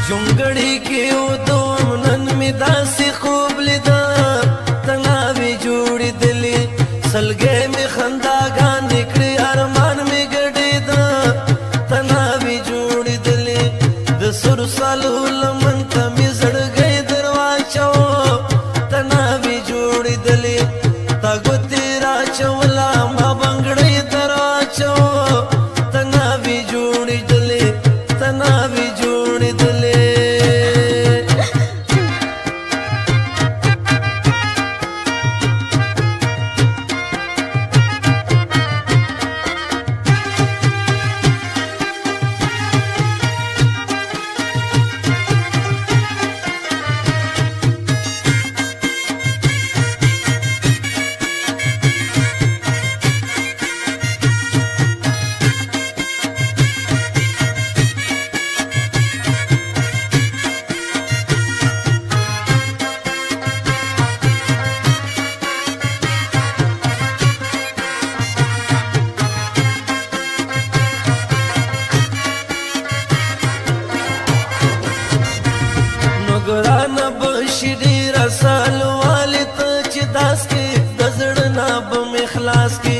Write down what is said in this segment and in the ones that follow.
جونګړي کې ودوم نن مې داسې خوب لیده تناوې جوړېدلې سلګۍ مې خنداګانې کړې ارمان مې ګډېده تناوې جوړېدلې د سرو سالو لمن ته مې زړګی در واچوه تناوې جوړېدلې تا ګوتې راچوله ما بنګړۍ در واچوه تناوې جوړېدلې تناوې جوړېدلې ګرانه بشي ډېره سالوالې ته چې داس کې د زړه نه به مې خلاص کې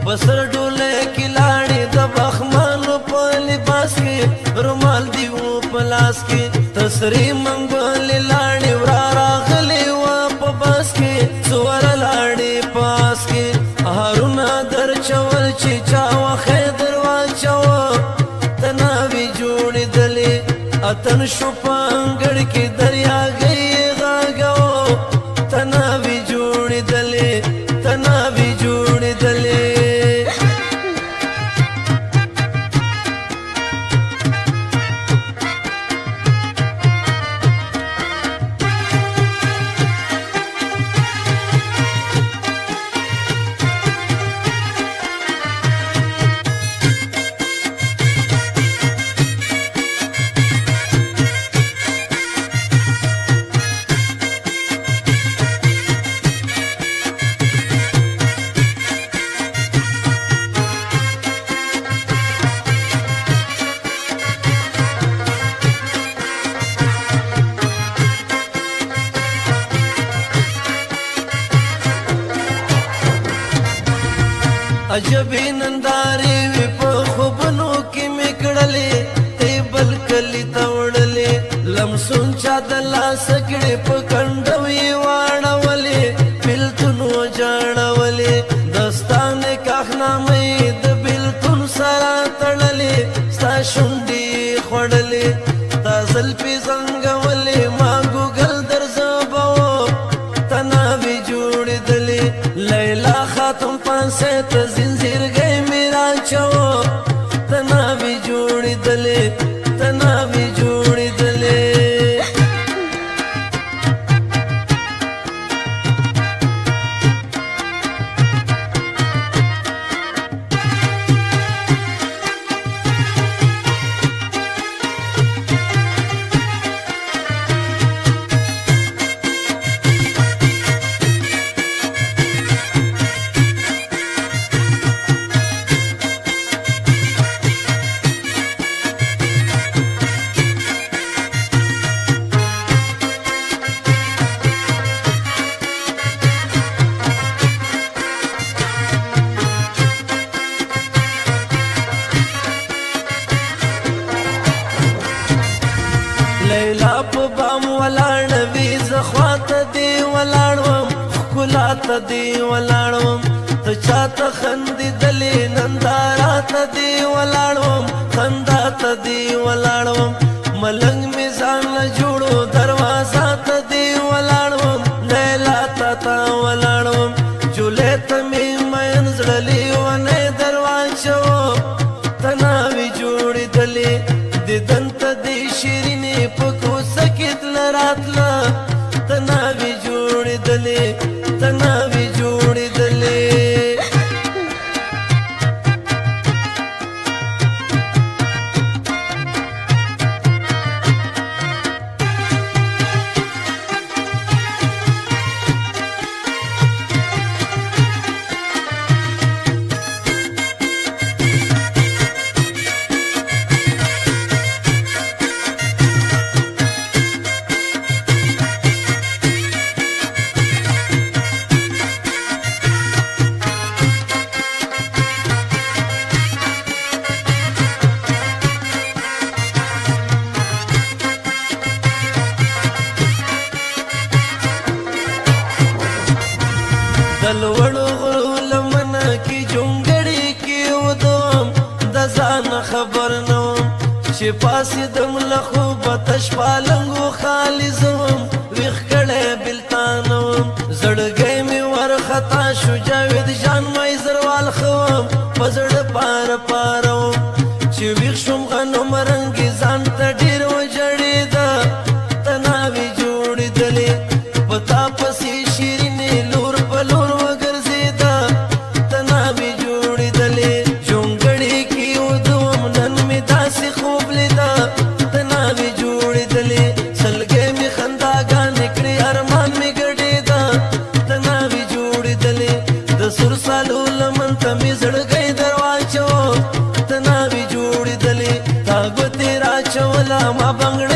په سر ډولۍ کې لاړې د بخمانو په لباس کې رومال دې و په لاس کې تسرې منګولې لاړې ورا راغلې وه په باس کې څوره لاړې پاس کې هارونه درچول چې چا وخی در واچوه تناوې جوړېدلې اتن شو په انګړ کې دریاګۍ غاګو تناوې جوړېدلې تناوې جوړېدلې عجبې نندارې وې په خوبونو کې مې کړلې ته بل کلي ته وړلې لمسون چا د لاسه کړې په کنډو یې واړولې بېلتون وجاړولې دستانې کاخنامې د بېلتون سره تړلې ستا شونډې خوړلې تا زلفې زنګولې ما ګوګل در زبوه تناوې جوړېدلې لیلا خاتون پانسۍ ته زنځیرګۍ مې راچوه تناوې جوړېدلې تناوې جوړېدلې لیلا په بام ولاړ وي زه خواته دې ولاړ وم ښکلا ته دې ولاړ وم ته چاته خندېدلې نندارا ته دې ولاړ وم خندا ته دې ولاړ وم ملنګ مې ځان له جوړو دروازه ته دې ولاړ وم لیلا ته ولاړ وم جولې ته مې مین زړه لیونی در واچوه تناوې جوړېدلې دیدن ته دې شیرینې په کوڅه کې تله راتله تناوې جوړېدلې تناوې جوړېدلې چې پاسېدم له خوبه تش پالنګ و خالي زوم ویښ کړی بېلتان وم زړګی مې ورخطا شو جاوید جان مای زروال ښه وم په زړه پاره پاره وم چې ویښ شوم غنم رنګې ځان ته ډېر وژړېده تناوې جوړېدلې په تا پسې شیرینې لور په لور وګرځېده تناوې جوړېدلې ژونګړې کې ودوم نن مې داسې خوب لیده تناوې جوړېدلې سلګۍ مې خنداګانې کړې ارمان مې ګډېده تناوې جوړېدلې د سور سالو لمن ته مې زړګی در واچو تناوې جوړېدلې تا ګوتې راچوله ما بنګړه